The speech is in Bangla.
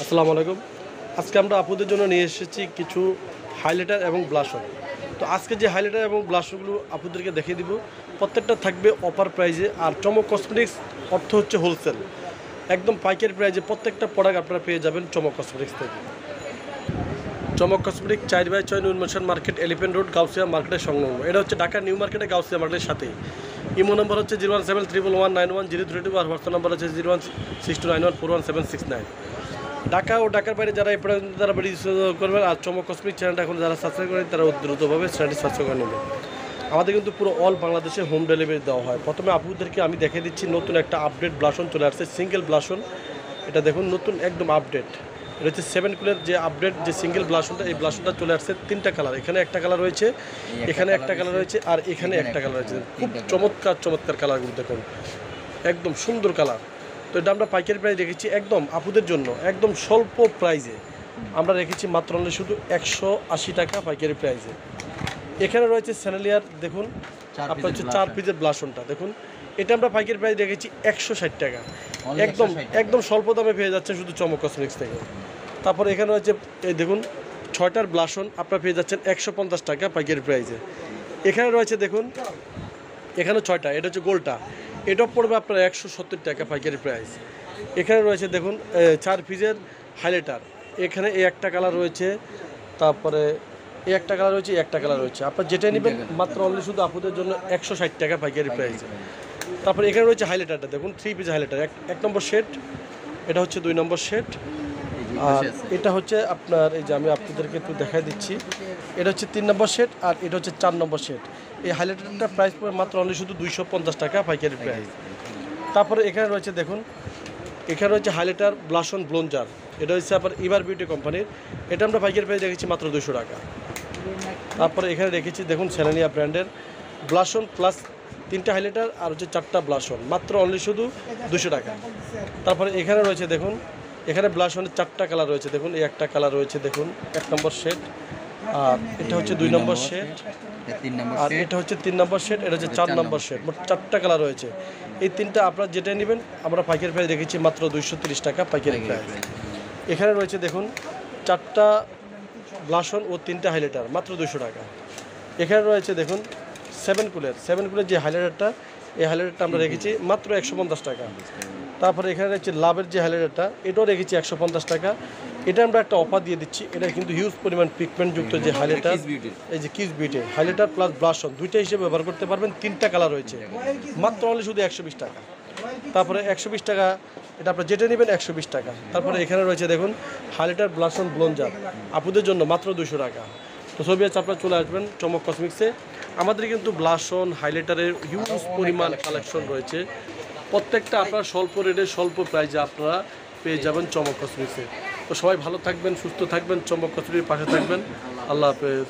আসসালামু আলাইকুম। আজকে আমরা আপুদের জন্য নিয়ে এসেছি কিছু হাইলাইটার এবং ব্লাশার। তো আজকে যে হাইলাইটার এবং ব্লাশারগুলো আপুদেরকে দেখিয়ে দিব, প্রত্যেকটা থাকবে অফার প্রাইজে। আর চমক কসমেটিক্স অর্থ হচ্ছে হোলসেল, একদম পাইকারি প্রাইজে প্রত্যেকটা প্রোডাক্ট আপনারা পেয়ে যাবেন চমক কসমেটিক্স থেকে। চমক cosmetic 4/6 new motion market, elephant road, Gausia মার্কেটের সংলগ্ন। এটা হচ্ছে ঢাকা নিউ মার্কেটে গাউসিয়া মার্কেটের সাথেই। ইমো নম্বর হচ্ছে 01711911032 আর হোয়াটসঅ্যাপ নাম্বার হচ্ছে 01629141769। ঢাকা ও ঢাকার বাইরে যারা এই পর্যন্ত তারা করবেন। আর চমক কসমেটিক চ্যানেলটা এখন যারা সাবস্ক্রাইব করেন তারা দ্রুতভাবে চ্যানেলটি সাবস্ক্রাইব করে নেবেন। আমাদের কিন্তু পুরো অল বাংলাদেশে হোম ডেলিভারি দেওয়া হয়। প্রথমে আপুদেরকে আমি দেখিয়ে দিচ্ছি নতুন একটা আপডেট ব্লাশন চলে আসছে, সিঙ্গেল ব্লাশন। এটা দেখুন নতুন একদম আপডেট। এটা হচ্ছে 7 কুলের যে আপডেট যে সিঙ্গেল ব্লাশনটা, এই ব্লাশনটা চলে আসছে 3টা কালার। এখানে একটা কালার রয়েছে, এখানে একটা কালার রয়েছে, আর এখানে একটা কালার রয়েছে। খুব চমৎকার চমৎকার কালারগুলো দেখুন, একদম সুন্দর কালার। তো এটা আমরা পাইকারি প্রাইস রেখেছি একদম আপুদের জন্য, একদম স্বল্প প্রাইজে আমরা রেখেছি মাত্র শুধু 180 টাকা পাইকারি প্রাইজে। এখানে রয়েছে স্যানেলিয়ার, দেখুন আপনার হচ্ছে 4 পিসের ব্লাশনটা দেখুন, এটা আমরা পাইকারি প্রাইস রেখেছি 160 টাকা। একদম একদম স্বল্প দামে পেয়ে যাচ্ছে শুধু চমক কসমেটিক্স থেকে। তারপর এখানে রয়েছে এই দেখুন 6টার ব্লাশন আপনারা পেয়ে যাচ্ছেন 150 টাকা পাইকারি প্রাইজে। এখানে রয়েছে দেখুন, এখানে 6টা, এটা হচ্ছে গোলটা, এটা পড়বে আপনার 170 টাকা পাইকারি প্রাইস। এখানে রয়েছে দেখুন 4 পিসের হাইলাইটার, এখানে এই একটা কালার রয়েছে, তারপরে এই একটা কালার রয়েছে, একটা কালার রয়েছে। আপনার যেটা নেবেন মাত্র অনলি শুধু আপুদের জন্য 160 টাকা পাইকারি প্রাইস। তারপরে এখানে রয়েছে হাইলাইটারটা দেখুন 3 পিস হাইলাইটার, এক নম্বর শেড, এটা হচ্ছে 2 নম্বর শেড, আর এটা হচ্ছে আপনার এই যে আমি আপনাদেরকে একটু দেখাই দিচ্ছি, এটা হচ্ছে 3 নম্বর শেড, আর এটা হচ্ছে 4 নম্বর শেড। এই হাইলাইটারটার প্রাইস পড়ে মাত্র অনলি শুধু 250 টাকা পাইকারি প্রাইস। তারপরে এখানে রয়েছে দেখুন, এখানে রয়েছে হাইলাইটার ব্লাশন ব্লোঞ্জার, এটা হচ্ছে আপনার ইভার বিউটি কোম্পানির, এটা আমরা পাইকারি প্রাইস রেখেছি মাত্র 200 টাকা। তারপরে এখানে রেখেছি দেখুন সেলেনিয়া ব্র্যান্ডের ব্লাশন প্লাস 3টা হাইলাইটার আর হচ্ছে 4টা ব্লাশন, মাত্র অনলি শুধু 200 টাকা। তারপরে এখানে রয়েছে দেখুন, এখানে ব্লাশনের 4টা কালার রয়েছে দেখুন, এই একটা কালার রয়েছে দেখুন 1 নম্বর শেড, আর এটা হচ্ছে 2 নম্বর শেড, আর এটা হচ্ছে 3 নম্বর শেড, এটা হচ্ছে 4 নম্বর শেড। মোট 4টা কালার রয়েছে। এই 3টা আপনারা যেটা নেবেন আমরা পাইকারি প্রাইস রেখেছি মাত্র 230 টাকা পাইকারি প্রাইস। এখানে রয়েছে দেখুন 4টা ব্লাশন ও 3টা হাইলাইটার, মাত্র 200 টাকা। এখানে রয়েছে দেখুন 7 কুলের যে হাইলাইটারটা, এই হাইলাইটারটা আমরা রেখেছি মাত্র 150 টাকা। তারপরে এখানে রয়েছে লাভের যে হাইলাইটারটা, এটাও রেখেছি 150 টাকা। এটা আমরা একটা অফার দিয়ে দিচ্ছি, এটা কিন্তু হিউজ পরিমাণ পিগমেন্টযুক্ত যে হাইলাইটার, এই যে কিস বিউটি হাইলাইটার প্লাস ব্লাশন দুইটা হিসেবে ব্যবহার করতে পারবেন। 3টা কালার রয়েছে, মাত্র অনলি শুধু 120 টাকা। তারপরে 120 টাকা, এটা আপনার যেটা নেবেন 120 টাকা। তারপরে এখানে রয়েছে দেখুন হাইলাইটার ব্লাশন ব্লোঞ্জার আপুদের জন্য মাত্র 200 টাকা। তো ছবি আছে, আপনারা চলে আসবেন চমক কসমেটিক্সে। আমাদের কিন্তু ব্লাশন হাইলাইটারের হিউজ পরিমাণ কালেকশন রয়েছে, প্রত্যেকটা আপনারা স্বল্প রেটে স্বল্প প্রাইজে আপনারা পেয়ে যাবেন চমক কসমেটিক্সে। তো সবাই ভালো থাকবেন, সুস্থ থাকবেন, চমক কসমেটিক্সের পাশে থাকবেন। আল্লাহ হাফেজ।